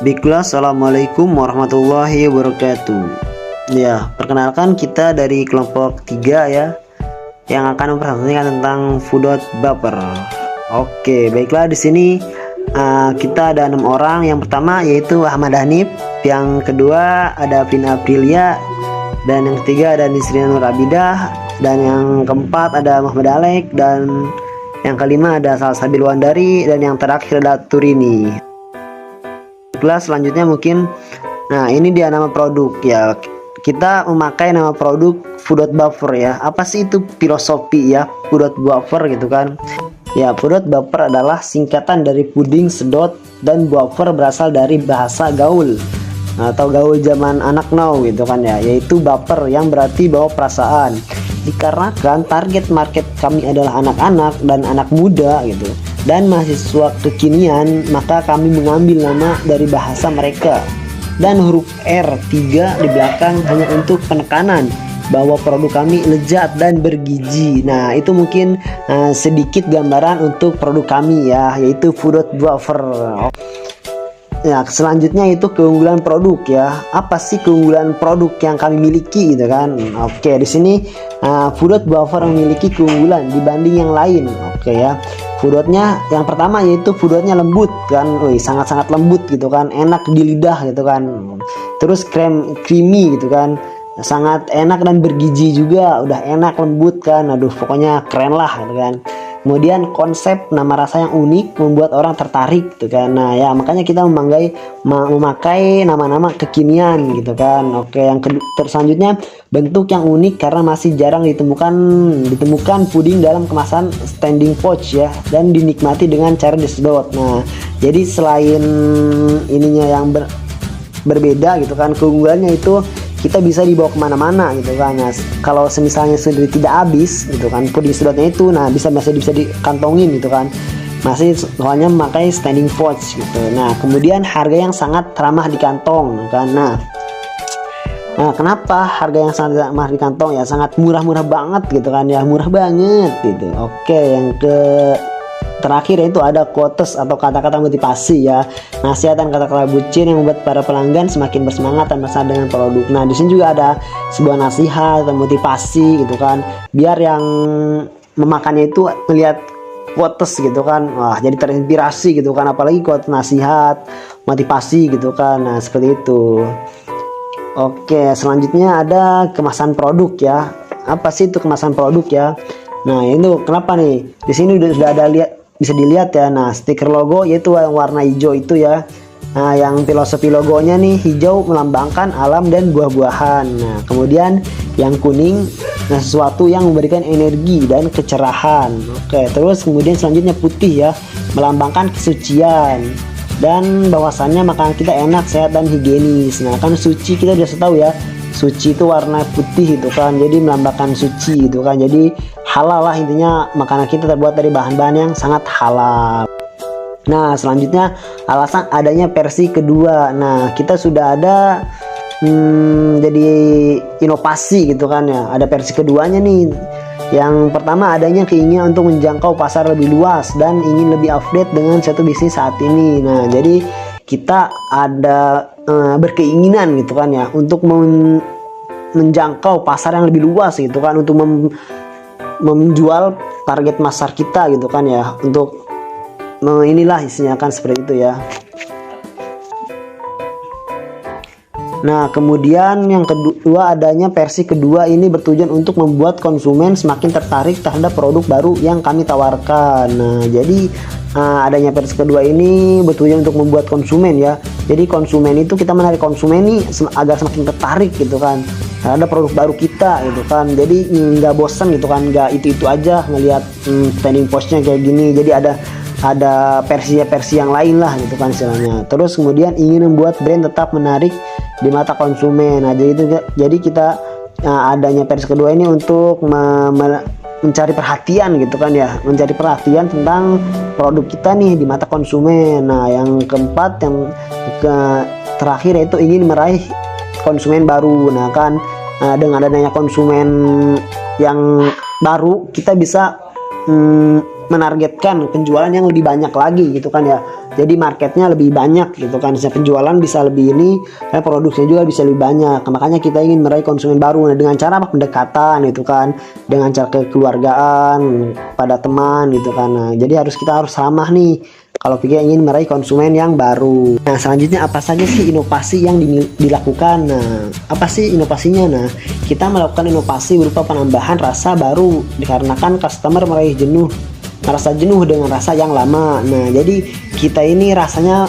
Baiklah, assalamualaikum warahmatullahi wabarakatuh. Ya, perkenalkan kita dari kelompok 3 ya, yang akan memperhatikan tentang Fudot Baper. Oke, baiklah di sini kita ada 6 orang. Yang pertama yaitu Ahmad Hanif, yang kedua ada Vina Aprilia, dan yang ketiga ada Nisrina Nur Abidah, dan yang keempat ada Muhammad Alek, dan yang kelima ada Salsabil Wandari, dan yang terakhir ada Turini. Kelas selanjutnya mungkin, nah ini dia nama produk ya, kita memakai nama produk Fudot Baper ya. Apa sih itu filosofi ya Fudot Baper gitu kan ya? Fudot Baper adalah singkatan dari puding, sedot, dan baper berasal dari bahasa gaul atau gaul zaman anak now gitu kan ya, yaitu baper yang berarti bawa perasaan. Dikarenakan target market kami adalah anak-anak dan anak muda gitu, dan mahasiswa kekinian, maka kami mengambil nama dari bahasa mereka, dan huruf R3 di belakang hanya untuk penekanan bahwa produk kami lezat dan bergizi. Nah itu mungkin sedikit gambaran untuk produk kami ya, yaitu Fudot Baper. Ya, selanjutnya itu keunggulan produk ya. Apa sih keunggulan produk yang kami miliki gitu kan? Oke, di sini Fudot Baper memiliki keunggulan dibanding yang lain. Oke ya. Fudotnya yang pertama yaitu fudotnya lembut kan. Wih, sangat-sangat lembut gitu kan. Enak di lidah gitu kan. Terus creamy gitu kan. Sangat enak dan bergizi juga. Udah enak, lembut kan. Aduh, pokoknya keren lah gitu kan. Kemudian konsep nama rasa yang unik membuat orang tertarik gitu kan. Nah ya makanya kita memakai nama-nama kekinian gitu kan. Oke, yang selanjutnya bentuk yang unik karena masih jarang ditemukan puding dalam kemasan standing pouch ya, dan dinikmati dengan cara disedot. Nah jadi selain ininya yang berbeda gitu kan, keunggulannya itu kita bisa dibawa kemana-mana gitu kan. Nah, kalau misalnya sendiri tidak habis gitu kan puding sedotnya itu, nah masih bisa dikantongin gitu kan, masih soalnya memakai standing pouch gitu. Nah kemudian harga yang sangat ramah di kantong kan. Nah kenapa harga yang sangat ramah di kantong ya? Sangat murah-murah banget gitu kan ya, murah banget gitu. Oke, yang terakhir itu ada quotes atau kata-kata motivasi ya, nasihat dan kata-kata bucin yang membuat para pelanggan semakin bersemangat dan merasa dengan produk. Nah di sini juga ada sebuah nasihat dan motivasi gitu kan, biar yang memakannya itu melihat quotes gitu kan, wah jadi terinspirasi gitu kan, apalagi quotes nasihat motivasi gitu kan. Nah seperti itu. Oke, selanjutnya ada kemasan produk ya. Apa sih itu kemasan produk ya? Nah itu kenapa nih di sini sudah ada bisa dilihat ya. Nah stiker logo yaitu yang warna hijau itu ya. Nah yang filosofi logonya nih, hijau melambangkan alam dan buah-buahan. Nah kemudian yang kuning, nah sesuatu yang memberikan energi dan kecerahan. Oke, terus kemudian selanjutnya putih ya, melambangkan kesucian, dan bahwasannya makanan kita enak, sehat, dan higienis. Nah kan suci kita sudah tahu ya, suci itu warna putih itu kan, jadi melambangkan suci itu kan, jadi halal lah intinya, makanan kita terbuat dari bahan-bahan yang sangat halal. Nah selanjutnya alasan adanya versi kedua. Nah kita sudah ada jadi inovasi gitu kan ya, ada versi keduanya nih. Yang pertama adanya keinginan untuk menjangkau pasar lebih luas dan ingin lebih update dengan satu bisnis saat ini. Nah jadi kita ada berkeinginan gitu kan ya, untuk menjangkau pasar yang lebih luas gitu kan, untuk menjual target pasar kita gitu kan ya, untuk inilah isinya kan seperti itu ya. Nah kemudian yang kedua adanya versi kedua ini bertujuan untuk membuat konsumen semakin tertarik terhadap produk baru yang kami tawarkan. Nah jadi adanya versi kedua ini bertujuan untuk membuat konsumen ya, jadi konsumen itu kita menarik konsumen ini agar semakin tertarik gitu kan ada produk baru kita gitu kan, jadi nggak bosan gitu kan, nggak itu aja ngelihat standing postnya kayak gini, jadi ada versi yang lain lah gitu kan istilahnya. Terus kemudian ingin membuat brand tetap menarik di mata konsumen. Nah jadi kita adanya versi kedua ini untuk mencari perhatian gitu kan ya, mencari perhatian tentang produk kita nih di mata konsumen. Nah yang keempat, yang terakhir itu ingin meraih konsumen baru. Nah kan dengan adanya konsumen yang baru kita bisa menargetkan penjualan yang lebih banyak lagi gitu kan ya. jadi marketnya lebih banyak gitu kan, penjualan bisa lebih ini, dan produksinya juga bisa lebih banyak. Makanya kita ingin meraih konsumen baru. Nah, dengan cara apa? Pendekatan gitu kan, dengan cara kekeluargaan pada teman gitu kan. Nah, jadi kita harus ramah nih kalau kita ingin meraih konsumen yang baru. Nah, selanjutnya apa saja sih inovasi yang dilakukan? Nah, apa sih inovasinya? Nah, kita melakukan inovasi berupa penambahan rasa baru dikarenakan customer merasa jenuh dengan rasa yang lama. Nah, jadi kita ini rasanya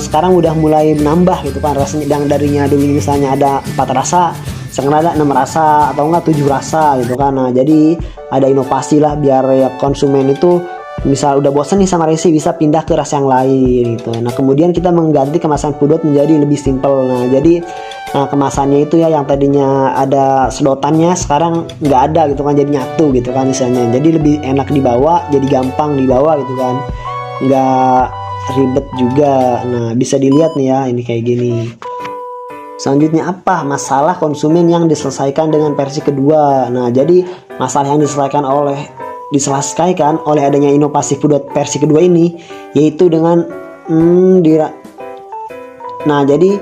sekarang udah mulai menambah gitu kan, rasanya yang darinya dulu misalnya ada 4 rasa, sekarang ada 6 rasa atau enggak 7 rasa gitu kan. Nah, jadi ada inovasi lah biar ya konsumen itu misal udah bosan nih sama resi bisa pindah ke rasa yang lain gitu. Nah, kemudian kita mengganti kemasan pudot menjadi lebih simpel. Nah, jadi kemasannya itu ya yang tadinya ada sedotannya sekarang nggak ada gitu kan, jadi nyatu gitu kan misalnya. Jadi lebih enak dibawa, jadi gampang dibawa gitu kan, nggak ribet juga. Nah, bisa dilihat nih ya, ini kayak gini. Selanjutnya apa? Masalah konsumen yang diselesaikan dengan versi kedua. Nah, jadi masalah yang diselesaikan oleh adanya inovasi pudot versi kedua ini, yaitu dengan nah, jadi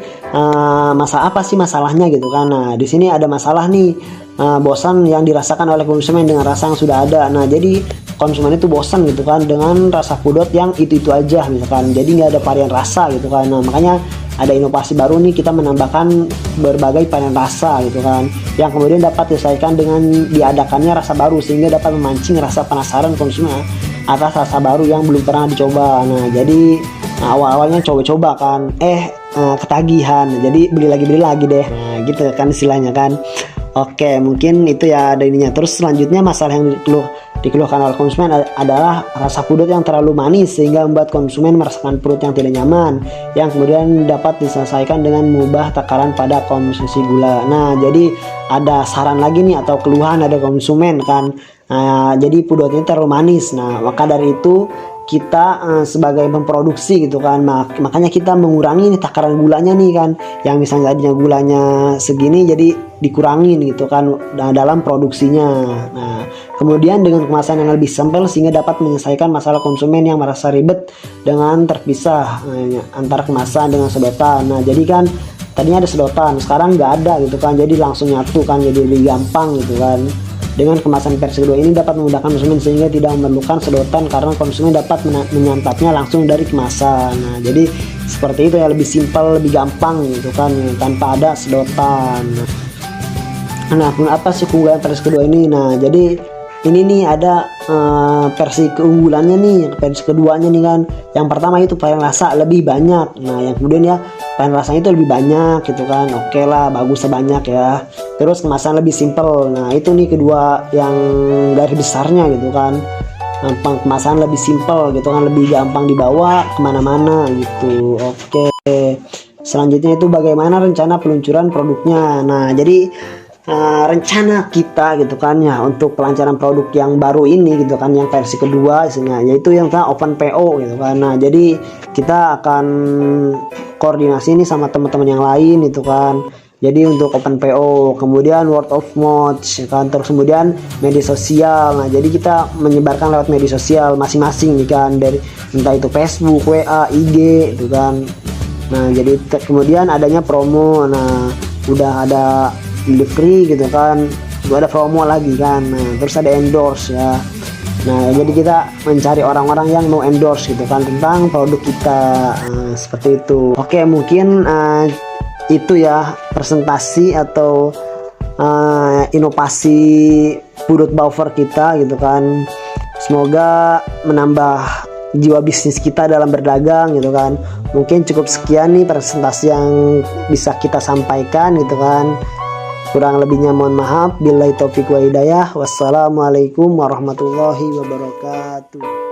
masalah apa sih masalahnya gitu kan. Nah, di sini ada masalah nih, bosan yang dirasakan oleh konsumen dengan rasa yang sudah ada. Nah, jadi konsumen itu bosan gitu kan dengan rasa pudot yang itu aja misalkan, jadi nggak ada varian rasa gitu kan. Nah, makanya ada inovasi baru nih, kita menambahkan berbagai varian rasa gitu kan, yang kemudian dapat disesuaikan dengan diadakannya rasa baru, sehingga dapat memancing rasa penasaran konsumen atas rasa baru yang belum pernah dicoba. Nah, jadi awal-awalnya coba-coba kan, ketagihan, jadi beli lagi deh. Nah, gitu kan istilahnya kan. Oke, mungkin itu ya ada ininya. Terus selanjutnya masalah yang dikeluhkan oleh konsumen adalah rasa pudot yang terlalu manis sehingga membuat konsumen merasakan perut yang tidak nyaman, yang kemudian dapat diselesaikan dengan mengubah takaran pada konsumsi gula. Nah, jadi ada saran lagi nih atau keluhan ada konsumen kan. Nah, jadi pudotnya terlalu manis. Nah, maka dari itu kita sebagai pemproduksi gitu kan, makanya kita mengurangi nih takaran gulanya nih kan, yang misalnya tadinya gulanya segini jadi dikurangin gitu kan dalam produksinya. Nah, kemudian dengan kemasan yang lebih simpel sehingga dapat menyelesaikan masalah konsumen yang merasa ribet dengan terpisah antara kemasan dengan sedotan. Nah, jadi kan tadinya ada sedotan, sekarang nggak ada gitu kan, jadi langsung nyatu kan, jadi lebih gampang gitu kan. Dengan kemasan versi kedua ini dapat memudahkan konsumen sehingga tidak memerlukan sedotan karena konsumen dapat menyantapnya langsung dari kemasan. Nah, jadi seperti itu ya, lebih simpel, lebih gampang gitu kan, tanpa ada sedotan. Nah, apa sih keunggulan versi kedua ini? Nah, jadi ini nih ada versi keunggulannya nih, versi keduanya nih kan. Yang pertama itu varian rasa lebih banyak. Nah, yang kemudian ya varian rasanya itu lebih banyak gitu kan. Oke lah, bagus banyak ya. Terus kemasan lebih simple. Nah, itu nih kedua yang garis besarnya gitu kan. Kemasan lebih simple gitu kan, lebih gampang dibawa kemana-mana gitu. Oke. Selanjutnya itu bagaimana rencana peluncuran produknya. Nah, jadi rencana kita gitu kan ya untuk pelancaran produk yang baru ini gitu kan, yang versi kedua isinya, yaitu yang kita open PO gitu kan. Nah, jadi kita akan koordinasi ini sama teman-teman yang lain gitu kan. Jadi untuk open PO, kemudian word of mouth kan, terus kemudian media sosial. Nah, jadi kita menyebarkan lewat media sosial masing-masing nih kan, dari entah itu Facebook, WA, IG gitu kan. Nah, jadi kemudian adanya promo. Nah, udah ada delivery gitu kan, juga ada promo lagi kan. Nah, terus ada endorse ya. Nah, jadi kita mencari orang-orang yang mau endorse gitu kan tentang produk kita. Seperti itu. Oke, mungkin itu ya presentasi atau inovasi pudot buffer kita gitu kan. Semoga menambah jiwa bisnis kita dalam berdagang gitu kan. Mungkin cukup sekian nih presentasi yang bisa kita sampaikan gitu kan. Kurang lebihnya mohon maaf. Billahi taufiq wa hidayah. Wassalamualaikum warahmatullahi wabarakatuh.